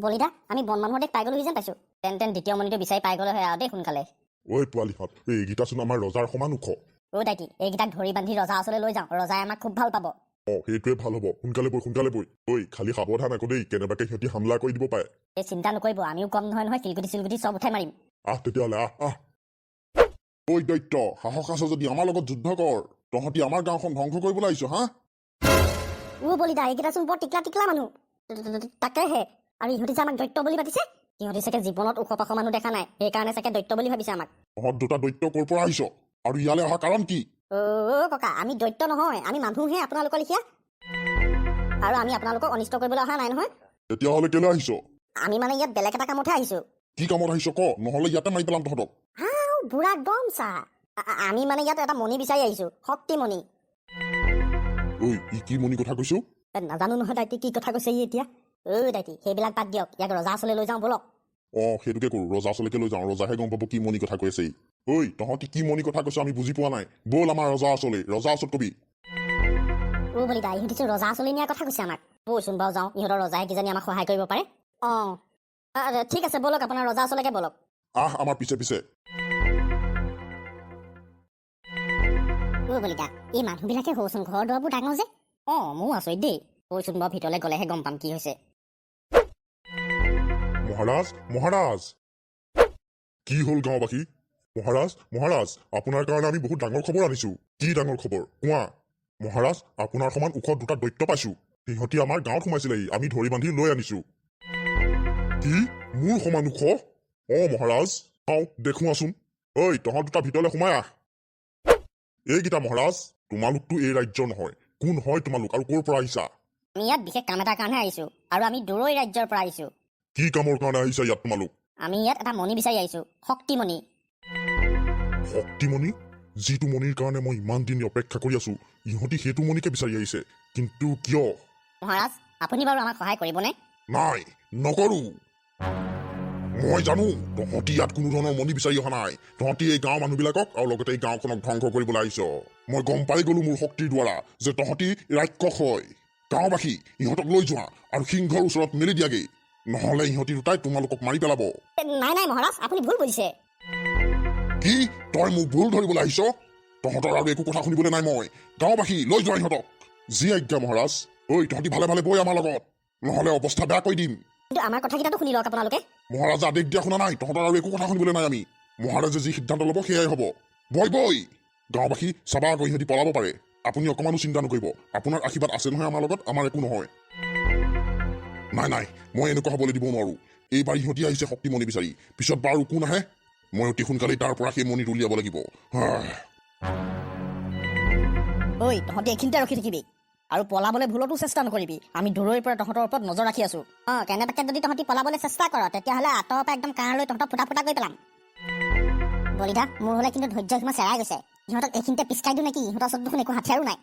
বলিদা আমি বন মানুহৰ দেশ পাই গ'লো যেন পাইছো। তেন দ্বিতীয় মণিটো বিচাৰি পাই গ'লে হয় আৰু দেই সোনকালে। ঐ পোৱালিহঁত, এইকেইটাচোন আমাৰ ৰজাৰ সমান ওখ। দাইটি এইকেইটাক ধৰি বান্ধি ৰজা ওচৰলৈ লৈ যাওঁ, ৰজাই আমাক খুব ভাল পাব। সেইটোৱে ভাল হ'ব। সোনকালে বৈ সোনকালে বৈ। ঐ খালি সাৱধান আকৌ দেই, কেনেবাকে সিহঁতি হামলা কৰি দিব পাৰে। এই চিন্তা নকৰিব, আমিও কম নহয় নহয়, চিলগুটি চব উঠাই মাৰিম। তেতিয়াহ'লে আহ। ঐ দৈত্য, সাহস আছে যদি আমাৰ লগত যুদ্ধ কৰ। তহঁতি আমাৰ গাঁওখন ধ্বংস কৰিবলৈ আহিছ হা? বলিদা এইকেইটাচোন বৰ টিকলা মানুহ। তাকেহে, আৰু ইহঁতি যে আমাক দৈত্য বুলি পাতিছে। সিহঁতি চাগে জীৱনত ওখ পাখ মানুহ দেখা নাই, সেইকাৰণে চাগে দৈত্য বুলি ভাবিছে আমাক। তহঁত দুটা দৈত্য ক'ৰ পৰা আহিছ আৰু ইয়ালৈ অহা কাৰণ কি? ককা, আমি দৈত্য নহয়, আমি মানুহহে আপোনালোকৰ লিখীয়া। আৰু আমি আপোনালোকক অনিষ্ট কৰিবলৈ অহা নাই নহয়। তেতিয়াহ'লে কেলৈ আহিছ? আমি মানে ইয়াত বেলেগ এটা কামতহে আহিছো। কি কামত আহিছ ক, নহ'লে ইয়াতে মাৰি পেলাম তহঁতক। বুঢ়া গম চা, আমি মানে ইয়াত এটা মণি বিচাৰি আহিছো, শক্তি মণি। ই কি মণি কথা কৈছো? নাজানো নহয় দাইটি কি কথা কৈছে এতিয়া। দাইটি সেইবিলাক বাদ দিয়ক, ইয়াক ৰজা ওচৰলৈ লৈ যাওঁ বলক। সেইটোকে কৰো, ৰজা ওচৰলৈকে লৈ যাওঁ। ৰজাহে গম পাব কি মণি কথা কৈ আছে। তহঁতি কি মণি কথা কৈছ আমি বুজি পোৱা নাই। ব'ল আমাৰ ৰজা ওচৰলৈ, ৰজা ওচৰত কবি। বলিদা ইহঁতি ৰজা ওচৰলৈ নিয়াৰ কথা কৈছে আমাক। ব'লচোন বাৰু যাওঁ, ইহঁতৰ ৰজাই কিজানি আমাক সহায় কৰিব পাৰে। ঠিক আছে বলক, আপোনাৰ ৰজা ওচৰলৈকে বলক। আমাৰ পিছে পিছে। বলিদা এই মানুহবিলাকে হওঁচোন ঘৰ দুৱাৰবোৰ ডাঙৰ যে। মোৰ আচৰিত দেই। কৈচোন বাৰু ভিতৰলৈ গ'লেহে গম পাম কি হৈছে। মহাৰাজ কি হ'ল গাঁওবাসী? মহাৰাজ আপোনাৰ কাৰণে আমি বহুত ডাঙৰ খবৰ আনিছো। কি ডাঙৰ খবৰ কোৱা? মহাৰাজ, আপোনাৰ সমান ওখ দুটা দৈত্য পাইছো। সিহঁতি আমাৰ গাঁৱত সোমাইছিলেহি, আমি ধৰি বান্ধি লৈ আনিছো। কি মোৰ সমান ওখ? মহাৰাজ দেখুৱাচোন। তহঁত দুটা ভিতৰলৈ সোমাই আহ। এইকেইটা মহাৰাজ, তোমালোকতো এই ৰাজ্যৰ নহয়। কোন হয় তোমালোক আৰু ক'ৰ পৰা আহিছা? আমি ইয়াত বিশেষ কাম এটাৰ কাৰণেহে আহিছো, আৰু আমি দূৰৈ ৰাজ্যৰ পৰা আহিছো। কি কামৰ কাৰণে আহিছা ইয়াত তোমালোক? আমি ইয়াত এটা মণি বিচাৰি আহিছো, শক্তিমণি। শক্তিমণি? যিটো মণিৰ কাৰণে মই ইমান দিন অপেক্ষা কৰি আছো, ইহঁতি সেইটো মণিকে বিচাৰি আহিছে। কিন্তু কিয়? মহাৰাজ, আপুনি বাৰু আমাক সহায় কৰিবনে? নাই, নকৰো। মই জানো তহঁতি ইয়াত কোনো ধৰণৰ মণি বিচাৰি অহা নাই। তহঁতি এই গাঁৱৰ মানুহবিলাকক আৰু লগতে এই গাঁওখনক ধ্বংস কৰিবলৈ আহিছ। মই গম পাই গলো মোৰ শক্তিৰ দ্বাৰা যে তহঁতি ৰাক্ষস হয়। গাঁওবাসী, ইহঁতক লৈ যোৱা আৰু সিংহৰ ওচৰত মেলি দিয়াগে, নহলে ইহঁতি দুটাই তোমালোকক মাৰি পেলাব। নাই মহাৰাজ, আপুনি ভুল বুজিছে। কি তই মোক ভুল ধৰিবলৈ আহিছ? তহঁতৰ আৰু একো কথা শুনিবলৈ নাই মই। গাঁওবাসী লৈ যোৱা ইহঁতক। যি আজ্ঞা মহাৰাজ। তহঁতি ভালে ভালে বৈ আমাৰ লগত, নহলে অৱস্থা বেয়া কৰি দিম। কিন্তু আমাৰ কথাকেইটাতো শুনি লওক আপোনালোকে। মহাৰাজে আদেশ দিয়া শুনা নাই, তহঁতৰ আৰু একো কথা শুনিবলৈ নাই আমি। মহাৰাজে যি সিদ্ধান্ত ল'ব সেয়াই হ'ব। বৈ গাঁওবাসী চাবা আকৌ ইহঁতি পলাব পাৰে। আপুনি অকমানো চিন্তা নকৰিব, আপোনাৰ আশীৰ্বাদ আছে নহয় আমাৰ লগত, আমাৰ একো নহয়। নাই, মই এনেকুৱা হ'বলৈ দিব নোৱাৰো। এইবাৰ ইহঁতি আহিছে শক্তিমণি বিচাৰি, পিছত বাৰু কোন আহে। মই অতি সোনকালেই তাৰ পৰা সেই মণিটো উলিয়াব লাগিব। তহঁতি এইখিনিতে ৰখি থাকিবি আৰু পলাবলৈ ভুলতো চেষ্টা নকৰিবি। আমি দূৰৈৰ পৰা তহঁতৰ ওপৰত নজৰ ৰাখি আছো। কেনেবাকে যদি তহঁতি পলাবলৈ চেষ্টা কৰ, তেতিয়াহ'লে আঁতৰৰ পৰা একদম কাঁড় লৈ তহঁতক ফুটা কৰি পেলাম। বলিদা, মোৰ হ'লে কিন্তু ধৈৰ্য সীমা চেৰাই গৈছে। ইহঁতক এইখিনিতে পিচকাই দিওঁ নেকি? ইহঁতৰ ওচৰত দেখোন একো হাথিয়াৰো নাই।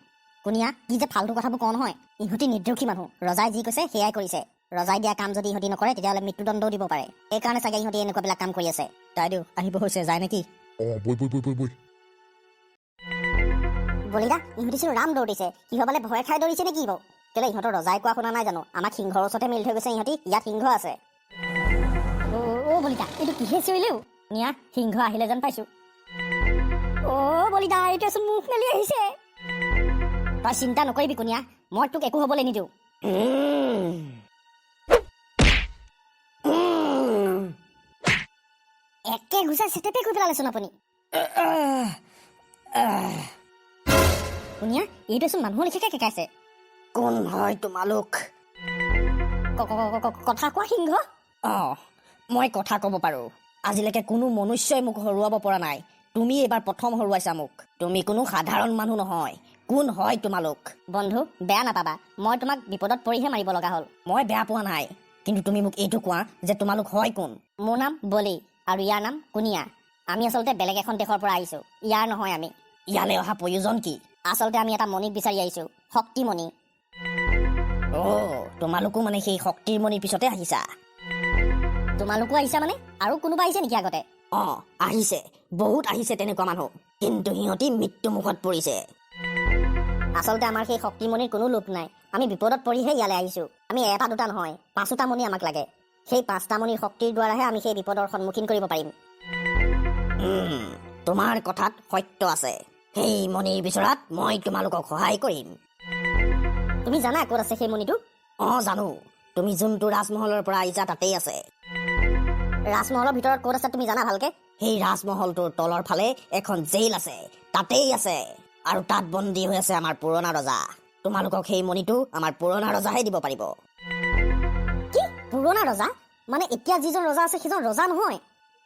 কোনিয়া, কি যে ফাল্টু কথাবোৰ কওঁ নহয়। ইহঁতি নিৰ্দোষী মানুহ, ৰজাই যি কৈছে সেয়াই কৰিছে। ৰজাই দিয়া কাম যদি ইহঁতি নকৰে, তেতিয়াহ'লে মৃত্যুদণ্ডও দিব পাৰে। সেইকাৰণে চাগে ইহঁতি এনেকুৱাবিলাক কাম কৰি আছে। তাইদেউ আহিব হৈছে, যায় নেকি? বৈ। বলিদা, ইহঁতি চোন ৰাম দৌৰিছে। কিহবালে ভয় খাই দৌৰিছে নে কি বাৰু? কেলে ইহঁতৰ ৰজাই কোৱা শুনা নাই জানো? আমাক সিংহৰ ওচৰতে মেলি থৈ গৈছে ইহঁতি, ইয়াত সিংহ আছে। বলিদা, এইটো কিহে চিঞৰিলেও? নিয়া, সিংহ আহিলে যেন পাইছো। বলিদা, এইটোচোন মুখ মেলি আহিছে। তই চিন্তা নকৰিবি কুনিয়া, মই তোক একো হবলৈ নিদিওঁ। একে ঘুচা চেটেপে কৰি পেলালেচোন আপুনি। কুনিয়া, এইটোচোন মানুহৰ লিখিয়াকে কেকাইছে। কোন হয় তোমালোক? কথা কোৱা সিংহ। মই কথা ক'ব পাৰো। আজিলৈকে কোনো মনুষ্যই মোক হৰুৱাব পৰা নাই। তুমি এইবাৰ প্ৰথম হৰুৱাইছা মোক। তুমি কোনো সাধাৰণ মানুহ নহয়। কোন হয় তোমালোক? বন্ধু, বেয়া নাপাবা, মই তোমাক বিপদত পৰিহে মাৰিব লগা হ'ল। মই বেয়া পোৱা নাই, কিন্তু তুমি মোক এইটো কোৱা যে তোমালোক হয় কোন? মোৰ নাম বলি আৰু ইয়াৰ নাম কুনিয়া। আমি আচলতে বেলেগ এখন দেশৰ পৰা আহিছো, ইয়াৰ নহয় আমি। ইয়ালৈ অহা প্ৰয়োজন কি? আচলতে আমি এটা মণিক বিচাৰি আহিছো, শক্তিমণি। তোমালোকো মানে সেই শক্তিৰ মণিৰ পিছতে আহিছা? তোমালোকো আহিছা মানে? আৰু কোনোবা আহিছে নেকি আগতে? আহিছে, বহুত আহিছে তেনেকুৱা মানুহ, কিন্তু সিহঁতি মৃত্যু মুখত পৰিছে। আচলতে আমাৰ সেই শক্তিমণিৰ কোনো লোভ নাই। আমি বিপদত পৰিহে ইয়ালৈ আহিছো। আমি এটা দুটা নহয়, 5টা মণি আমাক লাগে। সেই 5টা মণিৰ শক্তিৰ দ্বাৰাহে আমি সেই বিপদৰ সন্মুখীন কৰিব পাৰিম। তোমাৰ কথাত সত্য আছে। সেই মণিৰ বিচৰাত মই তোমালোকক সহায় কৰিম। তুমি জানা ক'ত আছে সেই মণিটো? জানো। তুমি যোনটো ৰাজমহলৰ পৰা আহিছা তাতেই আছে। ৰাজমহলৰ ভিতৰত ক'ত আছে তুমি জানা ভালকে? সেই ৰাজমহলটোৰ তলৰ ফালে এখন জেইল আছে, তাতেই আছে। আৰু তাত বন্দী হৈ আছে আমাৰ পুৰণা ৰজা। তোমালোকক সেই মণিটো আমাৰ পুৰণা ৰজাহে দিব পাৰিব। কি পুৰণা ৰজা? মানে এতিয়া যিজন ৰজা আছে সেইজন ৰজা নহয়?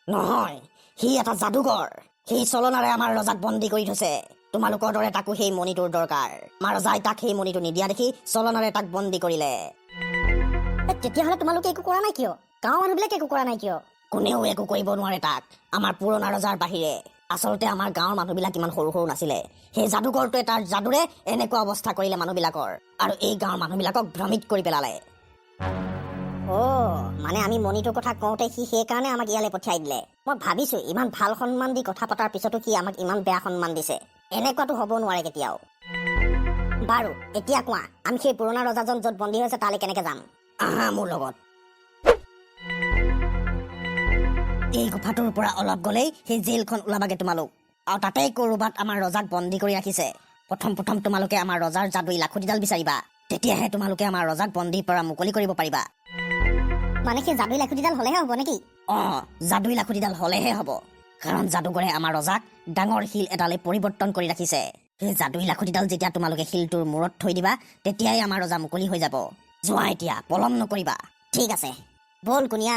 নহয়, সি এটা যাদুকৰ। সেই চলনাৰে আমাৰ ৰজাক বন্দী কৰি থৈছে। তোমালোকৰ দৰে তাকো সেই মণিটোৰ দৰকাৰ। আমাৰ ৰজাই তাক সেই মণিটো নিদিয়া দেখি চলনাৰে তাক বন্দী কৰিলে। তেতিয়াহ'লে তোমালোকে একো কৰা নাই কিয়? গাঁৱৰ মানুহবিলাকে একো কৰা নাই কিয়? কোনেও একো কৰিব নোৱাৰে তাক, আমাৰ পুৰণা ৰজাৰ বাহিৰে। আচলতে আমাৰ গাঁৱৰ মানুহবিলাক ইমান সৰু সৰু নাছিলে। সেই যাদুকৰটোৱে তাৰ যাদুৰে এনেকুৱা অৱস্থা কৰিলে মানুহবিলাকৰ, আৰু এই গাঁৱৰ মানুহবিলাকক ভ্ৰমিত কৰি পেলালে। মানে আমি মণিটোৰ কথা কওঁতে সি সেইকাৰণে আমাক ইয়ালৈ পঠিয়াই দিলে। মই ভাবিছো ইমান ভাল সন্মান দি কথা পতাৰ পিছতো সি আমাক ইমান বেয়া সন্মান দিছে। এনেকুৱাতো হ'ব নোৱাৰে কেতিয়াও। বাৰু এতিয়া কোৱা, আমি সেই পুৰণা ৰজাজন য'ত বন্দী হৈছে তালৈ কেনেকে যাম? আহা মোৰ লগত। এই গুফাটোৰ পৰা অলপ গ'লেই সেই জেলখন ওলাবাগে তোমালোক, আৰু তাতেই ক'ৰবাত আমাৰ ৰজাক বন্দী কৰি ৰাখিছে। প্ৰথম তোমালোকে আমাৰ ৰজাৰ যাদুই লাখুটিডাল বিচাৰিবা, তেতিয়াহে তোমালোকে আমাৰ ৰজাক বন্দীৰ পৰা মুকলি কৰিব পাৰিবা। মানে সেই যাদুই লাখুটিডাল হ'লেহে হ'ব নেকি? যাদুই লাখুটিডাল হ'লেহে হ'ব, কাৰণ যাদুগৰে আমাৰ ৰজাক ডাঙৰ শিল এডালে পৰিৱৰ্তন কৰি ৰাখিছে। সেই যাদুই লাখুটিডাল যেতিয়া তোমালোকে শিলটোৰ মূৰত থৈ দিবা, তেতিয়াই আমাৰ ৰজা মুকলি হৈ যাব। যোৱা এতিয়া, পলম নকৰিবা। ঠিক আছে, বল কুনিয়া।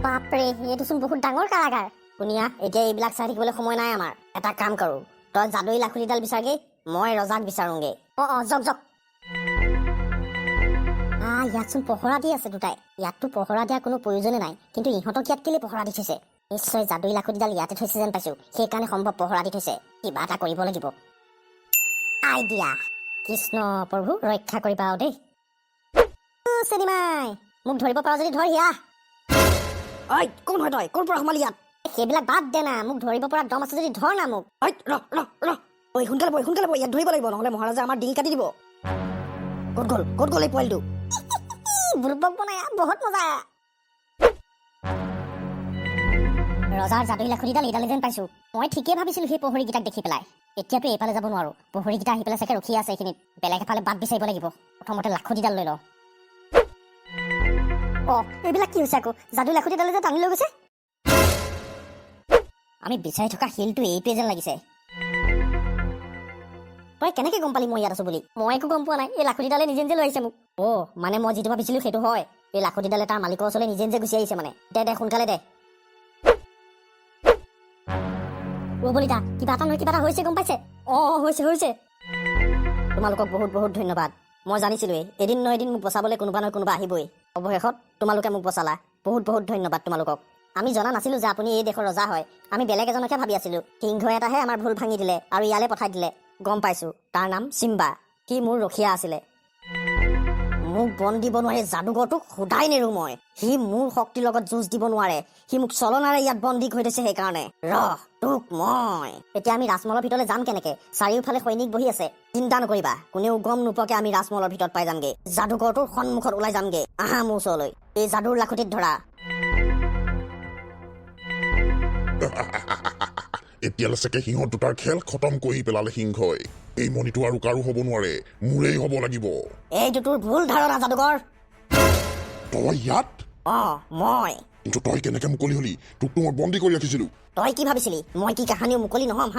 বাপৰে, এইটোচোন বহুত ডাঙৰ কাৰাগাৰ। কুনিয়া, এতিয়া এইবিলাক চাই থাকিবলৈ সময় নাই আমাৰ। এটা কাম কৰো, তই যাদুই লাখুটিডাল বিচাৰগে, মই ৰজাক বিচাৰোগে। জক। ইয়াতচোন পহৰা দি আছে দুটাই। ইয়াততো পহৰা দিয়াৰ কোনো প্ৰয়োজনে নাই, কিন্তু ইহঁতক ইয়াত কেলে পহৰা দি থৈছে? নিশ্চয় যাদুই লাখুটিডাল ইয়াতে থৈছে যেন পাইছো, সেইকাৰণে সম্ভৱ পহৰা দি থৈছে। কিবা এটা কৰিব লাগিব। আইডিয়া। কৃষ্ণ প্ৰভু ৰক্ষা কৰিবা আৰু দেই। চেনিমাই, মোক ধৰিব পাৰ যদি ধৰ হিয়া। কোন হয় তই? কোন পৰা সোমালি ইয়াত? সেইবিলাক বাদ দে না, মোক ধৰিব পৰা দম আছে যদি ধৰ না মোক। সোনকালে বৈ, ইয়াত ধৰিব লাগিব, নহলে মহাৰাজা আমাৰ ডিঙি কাটি দিব। ক'ত গ'ল এই পোৱালিটো? বুৰ্বক বনায়া, বহুত মজা। ৰজাৰ যাদুই লাখুটিডাল এইডালে যেন পাইছো। মই ঠিকেই ভাবিছিলো সেই প্ৰহৰীকেইটাক দেখি পেলাই। এতিয়াতো এইফালে যাব নোৱাৰো, প্ৰহৰীকেইটা আহি পেলাই চাগে ৰখি আছে এইখিনিত। বেলেগ এফালে বাট বিচাৰিব লাগিব। প্ৰথমতে লাখুটিডাল লৈ লওঁ। এইবিলাক কি হৈছে আকৌ? যাদুই লাখুটিডালে যে টানি লৈ গৈছে। আমি বিচাৰি থকা শিলটো এইটোৱে যেন লাগিছে। তই কেনেকে গম পালি মই ইয়াত আছো বুলি? মই একো গম পোৱা নাই, এই লাখুটিডালে নিজে লৈ আহিছে মোক। মানে মই যিটো ভাবিছিলো সেইটো হয়। এই লাখুটিডালে তাৰ মালিকৰ ওচৰলৈ নিজে গুচি আহিছে মানে। দে সোনকালে দে। বলিতা, কিবা এটা নহয় কিবা এটা হৈছে, গম পাইছে? হৈছে। তোমালোকক বহুত ধন্যবাদ। মই জানিছিলোৱে এদিন নহয় এদিন মোক বচাবলৈ কোনোবা নহয় কোনোবা আহিবই। অৱশেষত তোমালোকে মোক বচালা। বহুত ধন্যবাদ তোমালোকক। আমি জনা নাছিলো যে আপুনি এই দেশৰ ৰজা হয়। আমি বেলেগ এজনকে ভাবি আছিলো। সিংহ এটাহে আমাৰ ভুল ভাঙি দিলে আৰু ইয়ালৈ পঠাই দিলে। গম পাইছো, তাৰ নাম চিম্বা। সি মোৰ ৰখীয়া আছিলে। মোক বন্দী বনোৱা এই যাদুগৰটোক সদায় নেৰো মই। সি মোৰ শক্তিৰ লগত যুঁজ দিব নোৱাৰে। সি মোক চলনাৰে ইয়াত বন্দী কৰি থৈছে সেইকাৰণে। তোক মই এতিয়া আমি ৰাজমহলৰ ভিতৰলৈ যাম কেনেকে? চাৰিওফালে সৈনিক বহি আছে। চিন্তা নকৰিবা, কোনেও গম নোপোৱাকে আমি ৰাজমহলৰ ভিতৰত পাই যামগে। যাদুগৰটোৰ সন্মুখত ওলাই যামগে। আহা মোৰ ওচৰলৈ, এই যাদুৰ লাখুটিত ধৰা। এতিয়ালৈ চাগে সিংহ দুটাৰ খেল খতম কৰি পেলালে সিংহই। এই মণিটো আৰু কাৰো হ'ব নোৱাৰে, মোৰেই হ'ব লাগিব। এইটো তোৰ ভুল ধাৰণা যাদুকৰ। তই ইয়াত? মই। কিন্তু তই কেনেকে মুকলি হলি? তোকতো মই বন্দী কৰি ৰাখিছিলো। তই কি ভাবিছিলি মই কি কাহানিও মুকলি নহম?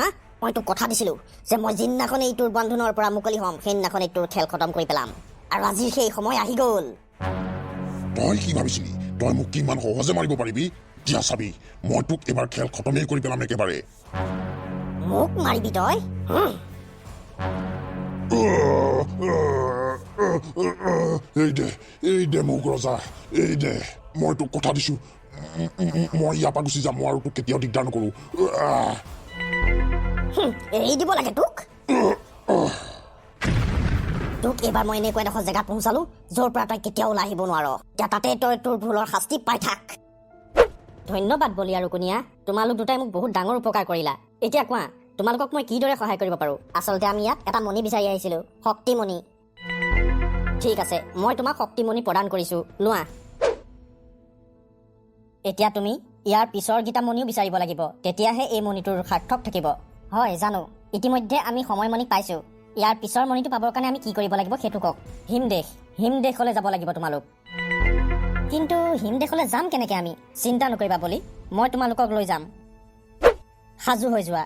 মই তোক কথা দিছিলো যে মই যিদিনাখনেই তোৰ বন্ধনৰ পৰা মুকলি হ'ম, সেইদিনাখনেই তোৰ খেল খতম কৰি পেলাম। আৰু আজিৰ সেই সময় আহি গ'ল। তই কি ভাবিছিলি তই মোক কিমান সহজে মাৰিব পাৰিবি? এতিয়া চাবি, মই তোক এবাৰ খেল খতমেই কৰি পেলাম একেবাৰে। মোক মাৰিবি তই? এই দে মোক ৰজা, এই দে। মই তোক কথা দিছো, মই ইয়াৰ পৰা গুচি যাম। মই আৰু তোক কেতিয়াও দিগদাৰ নকৰো। এৰি দিব লাগে তোক? তোক এইবাৰ মই এনেকুৱা এডোখৰ জেগাত পহুচালো য'ৰ পৰা তই কেতিয়াও ওলাই আহিব নোৱাৰ। এতিয়া তাতে তই তোৰ ভুলৰ শাস্তি পাই থাক। ধন্যবাদ বলি আৰু কুনিয়া, তোমালোক দুটাই মোক বহুত ডাঙৰ উপকাৰ কৰিলা। এতিয়া কোৱা, তোমালোকক মই কিদৰে সহায় কৰিব পাৰো? আচলতে আমি ইয়াত এটা মণি বিচাৰি আহিছিলো, শক্তিমণি। ঠিক আছে, মই তোমাক শক্তিমণি প্ৰদান কৰিছো, লোৱা। এতিয়া তুমি ইয়াৰ পিছৰকেইটা মণিও বিচাৰিব লাগিব, তেতিয়াহে এই মণিটোৰ সাৰ্থক থাকিব। হয় জানো, ইতিমধ্যে আমি সময়মণি পাইছো। ইয়াৰ পিছৰ মণিটো পাবৰ কাৰণে আমি কি কৰিব লাগিব সেইটো কওক। হিমদেশলৈ যাব লাগিব তোমালোক। কিন্তু হিমদেশলৈ যাম কেনেকৈ আমি? চিন্তা নকৰিবা বুলি, মই তোমালোকক লৈ যাম। সাজু হৈ যোৱা।